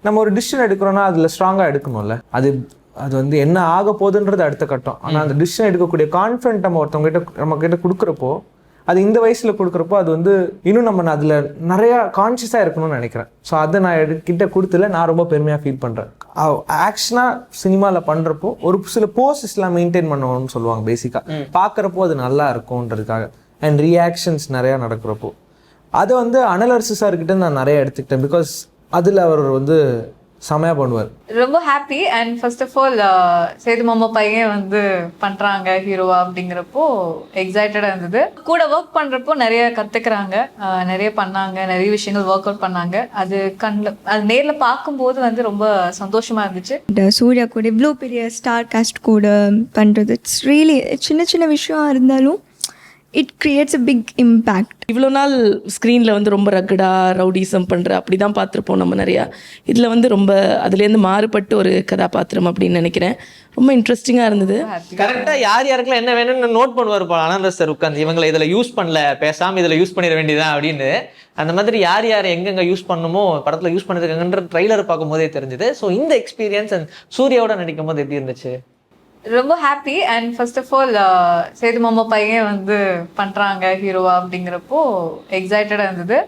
நம்ம ஒரு டிசிஷன் எடுக்கிறோன்னா அதில் ஸ்ட்ராங்காக எடுக்கணும்ல. அது வந்து என்ன ஆக போகுதுன்றது அடுத்த கட்டம். ஆனால் அந்த டிசிஷன் எடுக்கக்கூடிய கான்ஃபிடென்ட் நம்ம நம்ம கிட்ட கொடுக்குறப்போ, அது இந்த வயசில் கொடுக்குறப்போ அது வந்து இன்னும் நம்ம அதில் நிறையா கான்ஷியஸாக இருக்கணும்னு நினைக்கிறேன். ஸோ அதை நான் கிட்ட கொடுத்துல நான் ரொம்ப பெருமையாக ஃபீல் பண்ணுறேன். ஆக்ஷனாக சினிமாவில் பண்ணுறப்போ ஒரு சில போஸஸ்லாம் மெயின்டைன் பண்ணணும்னு சொல்லுவாங்க பேசிக்காக. பார்க்குறப்போ அது நல்லா இருக்கும்ன்றதுக்காக. அண்ட் ரியாக்ஷன்ஸ் நிறையா நடக்கிறப்போ அதை வந்து அனல் அரசு சார்கிட்ட நான் நிறையா எடுத்துக்கிட்டேன். பிகாஸ் அதில் அவர் வந்து செமையாக பண்ணுவார். ரொம்ப happy. And first of all Sethu மாமா பையன் வந்து பண்ணுறாங்க ஹீரோவா அப்படிங்கிறப்போ எக்ஸைட்டடாக இருந்தது. கூட ஒர்க் பண்ணுறப்போ நிறைய கற்றுக்குறாங்க, நிறைய பண்ணாங்க, நிறைய விஷயங்கள் ஒர்க் அவுட் பண்ணாங்க. அது நேரில் பார்க்கும்போது வந்து ரொம்ப சந்தோஷமாக இருந்துச்சு. சூர்யா கூட இவ்வளோ பெரிய ஸ்டார் காஸ்ட் கூட பண்ணுறது இட்ஸ் ரியலி சின்ன சின்ன விஷயம் இருந்தாலும் it creates a big impact. இவ்வளோ நாள் ஸ்க்ரீனில் வந்து ரொம்ப ரக்கடாக ரவுடிசம் பண்ணுற அப்படி தான் பார்த்துருப்போம் நம்ம நிறையா. இதில் வந்து ரொம்ப அதுலேருந்து மாறுபட்டு ஒரு கதாபாத்திரம் அப்படின்னு நினைக்கிறேன். ரொம்ப இன்ட்ரெஸ்டிங்காக இருந்தது. கரெக்டாக யார் யாருக்கெல்லாம் என்ன வேணும்னு நோட் பண்ணுவார் போல அனல் சார் உட்காந்து. இவங்களை இதில் யூஸ் பண்ணல, பேசாமல் இதில் யூஸ் பண்ணிட வேண்டியதான் அப்படின்னு. அந்த மாதிரி யார் யார் எங்கெங்கே யூஸ் பண்ணணுமோ படத்தில் யூஸ் பண்ணிருக்காங்கன்ற ட்ரைலர் பார்க்கும் போதே தெரிஞ்சுது. ஸோ இந்த எக்ஸ்பீரியன்ஸ் அண்ட் சூர்யாவோட நடிக்கும் போது எப்படி இருந்துச்சு? ரொம்ப happy. And first of all Sethu மாமா பையன் வந்து பண்ணுறாங்க ஹீரோவா அப்படிங்கிறப்போ எக்ஸைட்டடாக இருந்தது.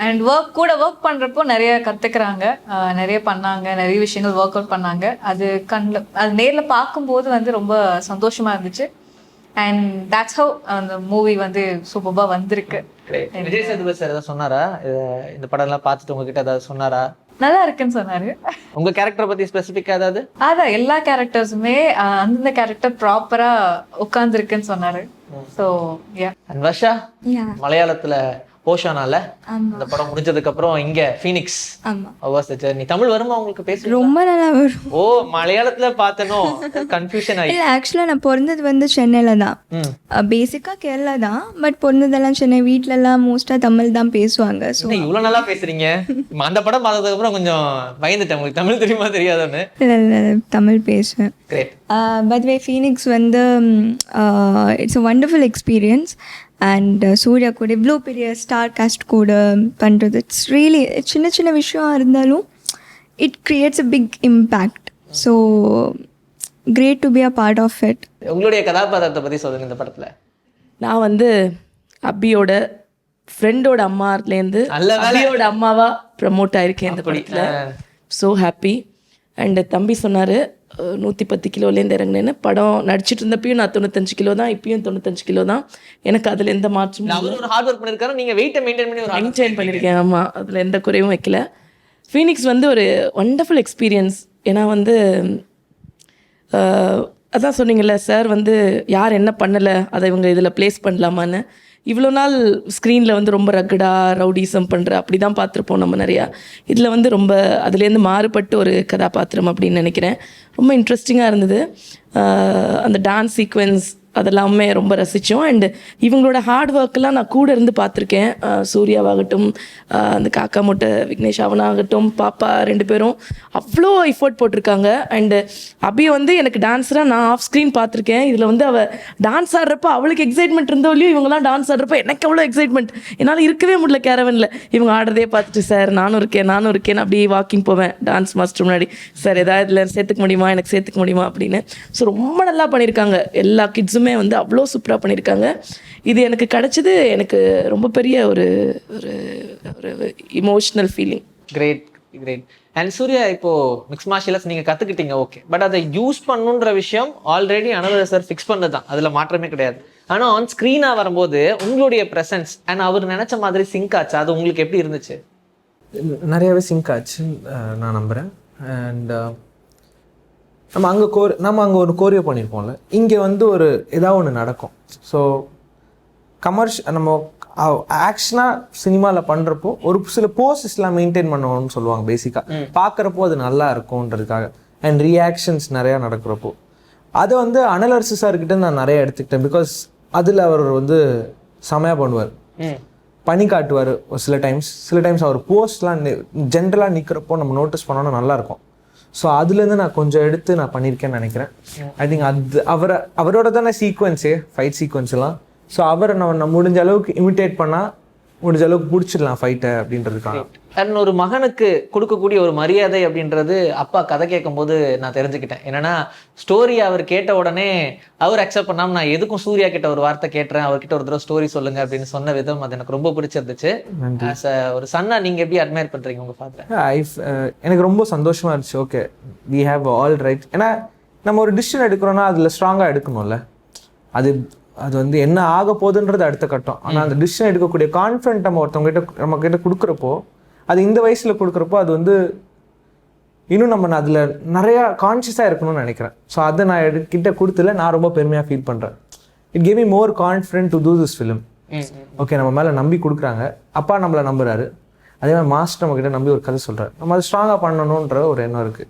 அண்ட் கூட ஒர்க் பண்ணுறப்போ நிறைய கற்றுக்குறாங்க, நிறைய பண்ணாங்க, நிறைய விஷயங்கள் ஒர்க் அவுட் பண்ணாங்க. அது நேரில் பார்க்கும்போது வந்து ரொம்ப சந்தோஷமாக இருந்துச்சு. அண்ட் தட்ஸ் ஹவ் அந்த மூவி வந்து சூப்பராக வந்திருக்கு. விஜய் சேதுபதி சார் ஏதாவது சொன்னாரா? இந்த படம்லாம் பார்த்துட்டு உங்ககிட்ட ஏதாவது சொன்னாரா? நல்லா இருக்குன்னு சொன்னாரு. உங்க கேரக்டரை பத்தி ஸ்பெசிஃபிக்கா ஏதாவது? அதான் எல்லா கேரக்டர்ஸுமே அந்தந்த கேரக்டர் ப்ராப்பரா உட்கார்ந்துருக்குன்னு சொன்னாரு. So yeah. அண்ட் வர்ஷா, மலையாளத்துல போஷானால அந்த படம் முடிஞ்சதுக்கு அப்புறம் இங்க ஃபீனிக்ஸ் ஜர்னி தமிழ் வருமா உங்களுக்கு? பேச ரொம்ப நல்லா வரும். ஓ, மலையாளத்துல பார்த்தனோ கன்ஃபியூஷன் ஆயி. இல்லை, ஆக்சுவலாக நான் பிறந்தது வந்து சென்னையில் தான். பேசிக்காக கேரளா தான், பட் பிறந்ததெல்லாம் சென்னை. வீட்டிலலாம் மோஸ்ட்டாக தமிழ் தான் பேசுவாங்க. ஸோ இவ்வளோ நல்லா பேசுறீங்க. அந்த படம் பார்த்ததுக்கு அப்புறம் கொஞ்சம் பயந்துட்டேன். உங்களுக்கு தமிழ் தெரியுமா தெரியாதுன்னு. இல்லை, தமிழ் பேசுவேன். பட் வே ஃபீனிக்ஸ் வந்து it's a wonderful experience. And Surya கூட இவ்வளோ பெரிய ஸ்டார் காஸ்ட் கூட பண்ணுறது இட்ஸ் ரியலி சின்ன சின்ன விஷயம் இருந்தாலும் it creates a big impact. So great to be a part of it. உங்களுடைய கதாபாத்திரத்தை பற்றி சொல்லுங்க இந்த படத்தில். நான் வந்து அபியோட ஃப்ரெண்டோட அம்மாலேருந்து அபியோட அம்மாவாக ப்ரமோட் ஆயிருக்கேன் இந்த படத்தில். So happy. அண்டு தம்பி சொன்னார் 110 கிலோலேருந்து இறங்கினேன்னு. படம் நடிச்சிட்டு இருந்தப்பையும் நான் 95 கிலோ தான், இப்பயும் 95 கிலோ தான். எனக்கு அதில் எந்த மாற்றமும் ஒரு ஹார்ட் ஒர்க் பண்ணியிருக்காரு. நீங்கள் வெயிட்டை மெயின்டைன் பண்ணியிருக்கேன். ஆமாம், அதில் எந்த குறையும் வைக்கல. ஃபீனிக்ஸ் வந்து ஒரு வண்டர்ஃபுல் எக்ஸ்பீரியன்ஸ். ஏன்னா வந்து அதான் சொன்னீங்கல்ல சார், வந்து யார் என்ன பண்ணலை அதை இவங்க இதில் ப்ளேஸ் பண்ணலாமான்னு. இவ்வளோ நாள் ஸ்க்ரீனில் வந்து ரொம்ப ரக்கடாக ரவுடிசம் பண்ணுற அப்படி தான் பார்த்துருப்போம் நம்ம நிறையா. இதில் வந்து ரொம்ப அதுலேருந்து மாறுபட்டு ஒரு கதாபாத்திரம் அப்படின்னு நினைக்கிறேன். ரொம்ப இன்ட்ரெஸ்டிங்காக இருந்தது. அந்த டான்ஸ் சீக்வென்ஸ் அதெல்லாமே ரொம்ப ரசித்தோம். அண்டு இவங்களோட ஹார்ட் ஒர்க்கெல்லாம் நான் கூட இருந்து பார்த்துருக்கேன். சூர்யாவாகட்டும், அந்த காக்கா மூட்டை விக்னேஷ் அவனாகட்டும், பாப்பா 2 பேரும் அவ்வளோ எஃபோர்ட் போட்டிருக்காங்க. அண்டு அபி வந்து எனக்கு டான்ஸராக நான் ஆஃப் ஸ்க்ரீன் பார்த்துருக்கேன். இதில் வந்து அவள் டான்ஸ் ஆடுறப்போ அவளுக்கு எக்ஸைட்மெண்ட் இருந்தோலையும் இவங்கெல்லாம் டான்ஸ் ஆடுறப்போ எனக்கு அவ்வளோ எக்ஸைட்மெண்ட். என்னால் இருக்கவே முடியல கேரவனில். இவங்க ஆடுறதே பார்த்துட்டு சார் நானும் இருக்கேன் அப்படியே வாக்கிங் போவேன் டான்ஸ் மாஸ்டர் முன்னாடி. சார் ஏதாவது இதில் சேர்த்துக்க முடியுமா, எனக்கு சேர்த்துக்க முடியுமா அப்படின்னு. ஸோ ரொம்ப நல்லா பண்ணியிருக்காங்க. எல்லா கிட்ஸுமே வந்து அவ்வளோ சூப்பராக பண்ணியிருக்காங்க. இது எனக்கு கிடைச்சது எனக்கு ரொம்ப பெரிய ஒரு emotional feeling. Great. And Surya, இப்போ மிக்ஸ் மார்ஷியல் ஆர்ட்ஸ் நீங்கள் கற்றுக்கிட்டீங்க, ஓகே. பட் அதை யூஸ் பண்ணுன்ற விஷயம் ஆல்ரெடி அனல் சார் ஃபிக்ஸ் பண்ணது தான், அதில் மாற்றமே கிடையாது. ஆனால் ஆன் ஸ்க்ரீனாக வரும்போது உங்களுடைய ப்ரெசன்ஸ் அண்ட் அவர் நினச்ச மாதிரி சிங்க் ஆச்சு. அது உங்களுக்கு எப்படி இருந்துச்சு? நிறையாவே சிங்க் ஆச்சு நான் நம்புகிறேன். அண்ட் நம்ம அங்கே ஒரு கோரியோ பண்ணியிருப்போம்ல, இங்கே வந்து ஒரு ஏதாவது ஒன்று நடக்கும். ஸோ நம்ம ஆக்ஷனாக சினிமாவில் பண்ணுறப்போ ஒரு சில போஸஸ்லாம் மெயின்டைன் பண்ணணும்னு சொல்லுவாங்க பேசிக்காக. பார்க்குறப்போ அது நல்லா இருக்கும்ன்றதுக்காக. அண்ட் ரியாக்ஷன்ஸ் நிறையா நடக்கிறப்போ அதை வந்து அனல் அரசு சார்கிட்ட நான் நிறைய எடுத்துக்கிட்டேன். பிகாஸ் அதில் அவர் வந்து செமையாக பண்ணுவார், பண்ணி காட்டுவார். ஒரு சில டைம்ஸ் அவர் போஸ்ட்லாம் ஜென்ரலாக நிற்கிறப்போ நம்ம நோட்டீஸ் பண்ணோன்னா நல்லாயிருக்கும். ஸோ அதுலேருந்து நான் கொஞ்சம் எடுத்து நான் பண்ணியிருக்கேன்னு நினைக்கிறேன். ஐ திங்க் அது அவரோட தானே சீக்வன்ஸே, ஃபைட் சீக்வன்ஸ்லாம். ஸோ அவரை நம்ம முடிஞ்ச அளவுக்கு இமிட்டேட் பண்ணால் முடிஞ்ச அளவுக்கு பிடிச்சிடலாம் ஃபைட்டை அப்படின்றதுக்காக. அண்ட் ஒரு மகனுக்கு கொடுக்கக்கூடிய ஒரு மரியாதை அப்படின்றது அப்பா கதை கேட்கும்போது நான் தெரிஞ்சுக்கிட்டேன். என்னன்னா ஸ்டோரி அவர் கேட்ட உடனே அவர் அக்செப்ட் பண்ணாமல் நான் எதுக்கும் சூர்யா கிட்ட ஒரு வார்த்தை கேட்டுறேன், அவர்கிட்ட ஒரு தடவை ஸ்டோரி சொல்லுங்க அப்படின்னு சொன்ன விதம் அது எனக்கு ரொம்ப பிடிச்சிருந்துச்சு. ஆஸ் அ ஒரு சன்னா நீங்கள் எப்படி அட்மையர் பண்ணுறீங்க உங்கள் ஃபாதரை? எனக்கு ரொம்ப சந்தோஷமாக இருந்துச்சு. Okay, we have all right. ஏன்னா நம்ம ஒரு டிசிஷன் எடுக்கிறோன்னா அதில் ஸ்ட்ராங்காக எடுக்கணும்ல. அது அது வந்து என்ன ஆக போகுதுன்றது அடுத்த கட்டம். ஆனால் அந்த டிசிஷன் எடுக்கக்கூடிய கான்ஃபிடென்ட் நம்ம கிட்ட கொடுக்குறப்போ, அது இந்த வயசில் கொடுக்குறப்போ அது வந்து இன்னும் நம்ம அதில் நிறையா கான்ஷியஸாக இருக்கணும்னு நினைக்கிறேன். ஸோ அதை நான் கிட்ட கொடுத்துல நான் ரொம்ப பெருமையாக ஃபீல் பண்ணுறேன். It gave me more confident to do this film. Okay, நம்ம மேலே நம்பி கொடுக்குறாங்க, அப்பா நம்மளை நம்புறாரு, அதே மாதிரி மாஸ்டர் நம்மக்கிட்ட நம்பி ஒரு கதை சொல்கிறார், நம்ம அதை ஸ்ட்ராங்காக பண்ணணுன்ற ஒரு எண்ணம் இருக்குது.